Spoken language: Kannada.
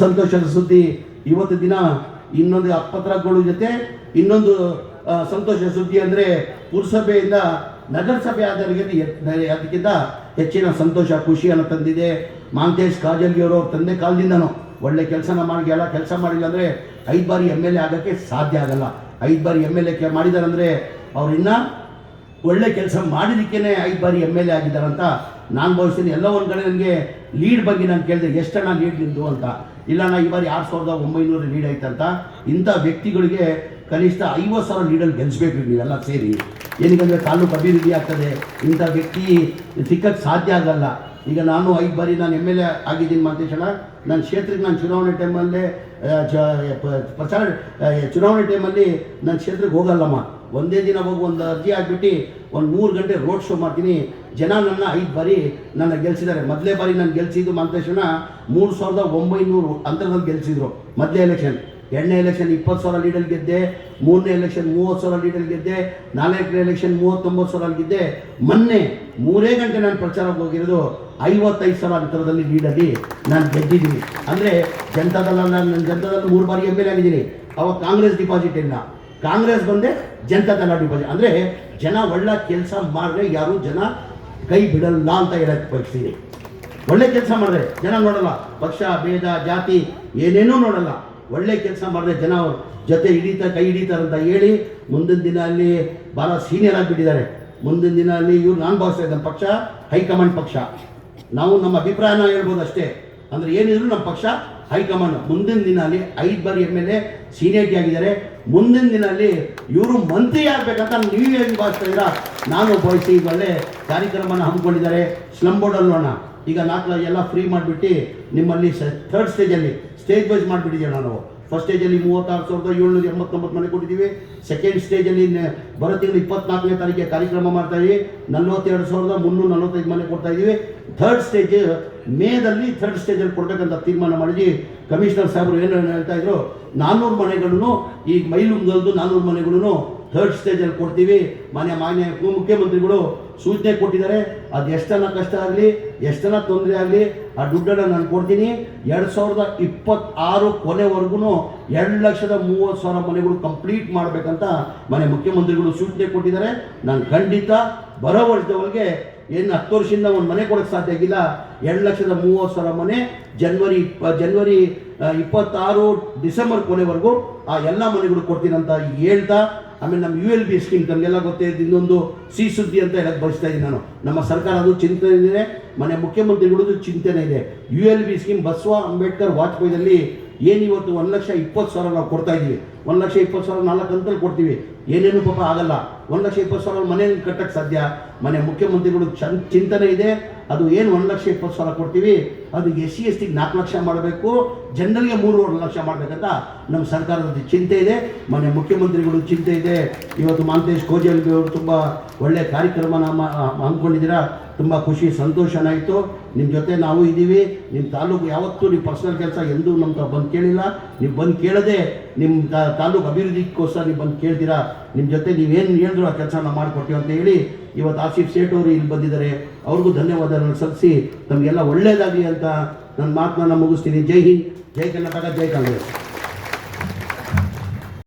ಸಂತೋಷದ ಸುದ್ದಿ ಇವತ್ತು ದಿನ ಇನ್ನೊಂದು ಅಪತ್ರಗಳ ಜೊತೆ ಇನ್ನೊಂದು ಸಂತೋಷ ಸುದ್ದಿ ಅಂದರೆ ಪುರಸಭೆಯಿಂದ ನಗರಸಭೆ ಆದವರಿಗೆ ಅದಕ್ಕಿಂತ ಹೆಚ್ಚಿನ ಸಂತೋಷ ಖುಷಿಯನ್ನು ತಂದಿದೆ. ಮಾಂತೇಶ್ ಕಾಜಲ್ಗಿಯವರು ತಂದೆ ಕಾಲದಿಂದನೂ ಒಳ್ಳೆ ಕೆಲಸನ ಮಾಡಿ ಎಲ್ಲ ಕೆಲಸ ಮಾಡಿಲ್ಲ ಅಂದರೆ 5 ಬಾರಿ MLA ಆಗೋಕ್ಕೆ ಸಾಧ್ಯ ಆಗಲ್ಲ. 5 ಬಾರಿ MLA ಮಾಡಿದ್ದಾರೆ ಅಂದರೆ ಅವ್ರು ಇನ್ನೂ ಒಳ್ಳೆ ಕೆಲಸ ಮಾಡಿದಕ್ಕೇ 5 ಬಾರಿ MLA ಆಗಿದ್ದಾರಂತ ನಾನು ಭಾವಿಸ್ತೀನಿ. ಎಲ್ಲ ಒಂದು ಕಡೆ ನನಗೆ ಲೀಡ್ ಬಗ್ಗೆ ನಾನು ಕೇಳಿದೆ, ಎಷ್ಟಣ್ಣ ಲೀಡ್ ನಿಂದು ಅಂತ. ಇಲ್ಲ ನಾ ಈ ಬಾರಿ 2900 ಲೀಡ್ ಆಯ್ತಂತ. ಇಂಥ ವ್ಯಕ್ತಿಗಳಿಗೆ ಕನಿಷ್ಠ 50,000 ಲೀಡಲ್ಲಿ ಗೆಲ್ಲಿಸ್ಬೇಕು ನೀವೆಲ್ಲ ಸೇರಿ. ಏನಕ್ಕಂದರೆ ತಾಲೂಕು ಅಭಿವೃದ್ಧಿ ಆಗ್ತದೆ. ಇಂಥ ವ್ಯಕ್ತಿ ಸಿಕ್ಕಕ್ಕೆ ಸಾಧ್ಯ ಆಗಲ್ಲ. ಈಗ ನಾನು 5 ಬಾರಿ ನಾನು MLA ಆಗಿದ್ದೀನಿ ಮಾಂತೇಶಣ್ಣ. ನನ್ನ ಕ್ಷೇತ್ರಕ್ಕೆ ನಾನು ಚುನಾವಣೆ ಟೈಮಲ್ಲೇ ಚುನಾವಣೆ ಟೈಮಲ್ಲಿ ನನ್ನ ಕ್ಷೇತ್ರಕ್ಕೆ ಹೋಗಲ್ಲಮ್ಮ. ಒಂದೇ ದಿನ ಹೋಗಿ ಒಂದು ಅರ್ಜಿ ಆಗಿಬಿಟ್ಟು ಒಂದು 3 ಗಂಟೆ ರೋಡ್ ಶೋ ಮಾಡ್ತೀನಿ. ಜನ ನನ್ನ 5 ಬಾರಿ ನನ್ನ ಗೆಲ್ಲಿಸಿದ್ದಾರೆ. ಮೊದಲೇ ಬಾರಿ ನಾನು ಗೆಲ್ಲಿಸಿದ್ದು ಮಾಂತೇಶಣ್ಣ 3900 ಅಂತರದಲ್ಲಿ ಗೆಲ್ಲಿಸಿದ್ರು ಮೊದಲೇ ಎಲೆಕ್ಷನ್. 2ನೇ ಎಲೆಕ್ಷನ್ 20,000 ಲೀಡಲ್ಲಿ ಗೆದ್ದೆ. 3ನೇ ಎಲೆಕ್ಷನ್ 30,000 ಲೀಡಲ್ಲಿ ಗೆದ್ದೆ. 4ನೇ ಎಲೆಕ್ಷನ್ 39,000 ಗೆದ್ದೆ. ಮೊನ್ನೆ 3 ಗಂಟೆ ನಾನು ಪ್ರಚಾರಕ್ಕೆ ಹೋಗಿರೋದು 55,000 ಅಂತರದಲ್ಲಿ ಲೀಡಲ್ಲಿ ನಾನು ಗೆದ್ದಿದ್ದೀನಿ. ಅಂದರೆ ಜನತಾದಳ ನನ್ನ ಜನತಾದಳ 3 ಬಾರಿ MLA ಆಗಿದ್ದೀನಿ. ಅವಾಗ ಕಾಂಗ್ರೆಸ್ ಡಿಪಾಸಿಟ್ ಇಲ್ಲ, ಕಾಂಗ್ರೆಸ್ ಬಂದೆ ಜನತಾದಳ ಡಿಪಾಸಿಟ್. ಅಂದರೆ ಜನ ಒಳ್ಳೆ ಕೆಲಸ ಮಾಡಿದ್ರೆ ಯಾರು ಜನ ಕೈ ಬಿಡಲ್ಲ ಅಂತ ಹೇಳಕ್ಕೆ ಬಯಸ್ತೀನಿ. ಒಳ್ಳೆ ಕೆಲಸ ಮಾಡಿದ್ರೆ ಜನ ನೋಡಲ್ಲ, ಪಕ್ಷ ಭೇದ ಜಾತಿ ಏನೇನೂ ನೋಡಲ್ಲ. ಒಳ್ಳೆ ಕೆಲಸ ಮಾಡಿದ್ರೆ ಜನ ಜೊತೆ ಕೈ ಹಿಡಿತಾರಂತ ಹೇಳಿ ಮುಂದಿನ ದಿನ ಅಲ್ಲಿ ಭಾಳ ಸೀನಿಯರ್ ಆಗಿಬಿಟ್ಟಿದ್ದಾರೆ. ಮುಂದಿನ ದಿನ ಅಲ್ಲಿ ಇವ್ರು ನಾನು ಭಾವಿಸ್ತಾ ಇದ್ದ ಪಕ್ಷ ಹೈಕಮಾಂಡ್ ಪಕ್ಷ. ನಾವು ನಮ್ಮ ಅಭಿಪ್ರಾಯನ ಹೇಳ್ಬೋದು ಅಷ್ಟೇ. ಅಂದರೆ ಏನಿದ್ರು ನಮ್ಮ ಪಕ್ಷ ಹೈಕಮಾಂಡ್. ಮುಂದಿನ ದಿನ ಅಲ್ಲಿ 5 ಬಾರಿ MLA ಸೀನಿಯರಿಟಿ ಆಗಿದ್ದಾರೆ. ಮುಂದಿನ ದಿನ ಅಲ್ಲಿ ಇವರು ಮಂತ್ರಿ ಆಗಬೇಕಂತ ನೀವು ಏನು ಭಾವಿಸ್ತಾ ಇದ್ದೀರಾ? ನಾನು ಭಾವಿಸಿ ಒಳ್ಳೆ ಕಾರ್ಯಕ್ರಮನ ಹಮ್ಮಿಕೊಂಡಿದ್ದಾರೆ. ಸ್ಲಮ್ ಬೋರ್ಡಲ್ಲಿ ನೋಡೋಣ. ಈಗ 4 ಎಲ್ಲ ಫ್ರೀ ಮಾಡಿಬಿಟ್ಟು ನಿಮ್ಮಲ್ಲಿ 3rd ಸ್ಟೇಜಲ್ಲಿ ಸ್ಟೇಜ್ ವೈಸ್ ಮಾಡಿಬಿಟ್ಟಿದ್ದೀವಿ. ನಾವು ಫಸ್ಟ್ ಸ್ಟೇಜಲ್ಲಿ 36,789 ಮನೆ ಕೊಟ್ಟಿದ್ದೀವಿ. ಸೆಕೆಂಡ್ ಸ್ಟೇಜಲ್ಲಿ ಬರೋ ತಿಂಗಳು 24ನೇ ತಾರೀಕಿಗೆ ಕಾರ್ಯಕ್ರಮ ಮಾಡ್ತಾಯಿದ್ದೀವಿ. 42,345 ಮನೆ ಕೊಡ್ತಾಯಿದ್ದೀವಿ. 3rd ಸ್ಟೇಜ್ ಮೇದಲ್ಲಿ 3rd ಸ್ಟೇಜಲ್ಲಿ ಕೊಡಬೇಕಂತ ತೀರ್ಮಾನ ಮಾಡಿದ್ವಿ. ಕಮಿಷನರ್ ಸಾಹೇಬರು ಏನು ಹೇಳ್ತಾ ಇದ್ರು, 400 ಮನೆಗಳನ್ನು ಈಗ ಮೈಲುಂಗಲ್ದು 400 ಮನೆಗಳನ್ನು 3rd ಸ್ಟೇಜಲ್ಲಿ ಕೊಡ್ತೀವಿ. ಮಾನ್ಯ ಮುಖ್ಯಮಂತ್ರಿಗಳು ಸೂಚನೆ ಕೊಟ್ಟಿದ್ದಾರೆ. ಅದು ಎಷ್ಟನ್ನ ಕಷ್ಟ ಆಗಲಿ ಎಷ್ಟನ್ನ ತೊಂದರೆ ಆಗಲಿ ಆ ದುಡ್ಡನ್ನು ನಾನು ಕೊಡ್ತೀನಿ. 2026 ಕೊನೆವರೆಗೂ 2,30,000 ಮನೆಗಳು ಕಂಪ್ಲೀಟ್ ಮಾಡಬೇಕಂತ ಮುಖ್ಯಮಂತ್ರಿಗಳು ಸೂಚನೆ ಕೊಟ್ಟಿದ್ದಾರೆ. ನಾನು ಖಂಡಿತ ಬರೋ ವರ್ಷದವರೆಗೆ ಏನು 10 ವರ್ಷದಿಂದ ಒಂದು ಮನೆ ಕೊಡೋಕ್ಕೆ ಸಾಧ್ಯ ಆಗಿಲ್ಲ. 2,30,000 ಮನೆ ಜನವರಿ 26 ಡಿಸೆಂಬರ್ ಕೊನೆವರೆಗೂ ಆ ಎಲ್ಲ ಮನೆಗಳು ಕೊಡ್ತೀನಿ ಅಂತ ಹೇಳ್ತಾ, ಆಮೇಲೆ ನಮ್ಮ ULB ಸ್ಕೀಮ್ ತಮಗೆಲ್ಲ ಗೊತ್ತೇ ಇದ್ದು ಇನ್ನೊಂದು ಸಿಹಿ ಸುದ್ದಿ ಅಂತ ಹೇಳಕ್ಕೆ ಬಯಸ್ತಾ ಇದ್ದೀನಿ ನಾನು. ನಮ್ಮ ಸರ್ಕಾರ ಅದು ಚಿಂತನೆ ಇದೆ, ಮುಖ್ಯಮಂತ್ರಿಗಳದ್ದು ಚಿಂತನೆ ಇದೆ. ULB ಸ್ಕೀಮ್ ಬಸವ ಅಂಬೇಡ್ಕರ್ ವಾಜಪೇಯಿದಲ್ಲಿ ಏನಿವತ್ತು 1,20,000 ನಾವು ಕೊಡ್ತಾ ಇದ್ದೀವಿ. 1,20,000 4 ಕಂತಲ್ಲಿ ಕೊಡ್ತೀವಿ. ಏನೇನು ಪಾಪ ಆಗಲ್ಲ. 1,20,000 ಮನೆ ಕಟ್ಟಕ್ಕೆ ಸಾಧ್ಯ. ಮುಖ್ಯಮಂತ್ರಿಗಳು ಚಿಂತನೆ ಇದೆ. ಅದು ಏನು 1,20,000 ಕೊಡ್ತೀವಿ, ಅದು SC ST 4 ಲಕ್ಷ ಮಾಡಬೇಕು, ಜನರಲ್ಗೆ 3 ಲಕ್ಷ ಮಾಡಬೇಕಂತ ನಮ್ಮ ಸರ್ಕಾರದ ಚಿಂತೆ ಇದೆ. ಮುಖ್ಯಮಂತ್ರಿಗಳು ಚಿಂತೆ ಇದೆ. ಇವತ್ತು ಮಾಂತೇಶ್ ಕೋಜಲ್ಗಿ ಅವರು ತುಂಬ ಒಳ್ಳೆಯ ಕಾರ್ಯಕ್ರಮನ ಹಮ್ಮಿಕೊಂಡಿದ್ದೀರಾ. ತುಂಬ ಖುಷಿ ಸಂತೋಷನಾಯಿತು. ನಿಮ್ಮ ಜೊತೆ ನಾವು ಇದ್ದೀವಿ. ನಿಮ್ಮ ತಾಲೂಕು ಯಾವತ್ತೂ ನೀವು ಪರ್ಸನಲ್ ಕೆಲಸ ಎಂದೂ ನಮ್ಮ ಬಂದು ಕೇಳಿಲ್ಲ. ನೀವು ಬಂದು ಕೇಳದೆ ನಿಮ್ಮ ತಾಲೂಕು ಅಭಿವೃದ್ಧಿಗೋಸ್ಕರ ನೀವು ಬಂದು ಕೇಳ್ತೀರಾ. ನಿಮ್ಮ ಜೊತೆ ನೀವೇನು ಹೇಳಿದ್ರು ಆ ಕೆಲಸ ನಾವು ಮಾಡಿಕೊಡ್ತೀವಿ ಅಂತ ಹೇಳಿ ಇವತ್ತು ಆಸಿಫ್ ಸೇಠ್ ಅವರು ಇಲ್ಲಿ ಬಂದಿದ್ದಾರೆ. ಅವ್ರಿಗೂ ಧನ್ಯವಾದಗಳನ್ನು ಸಲ್ಲಿಸಿ ತಮಗೆಲ್ಲ ಒಳ್ಳೆಯದಾಗಲಿ ಅಂತ ನನ್ನ ಮಾತನ್ನ ಮುಗಿಸ್ತೀನಿ. ಜೈ ಹಿಂದ್, ಜೈ ಕರ್ನಾಟಕ, ಜೈ ಕಾಂಗ್ರೆಸ್.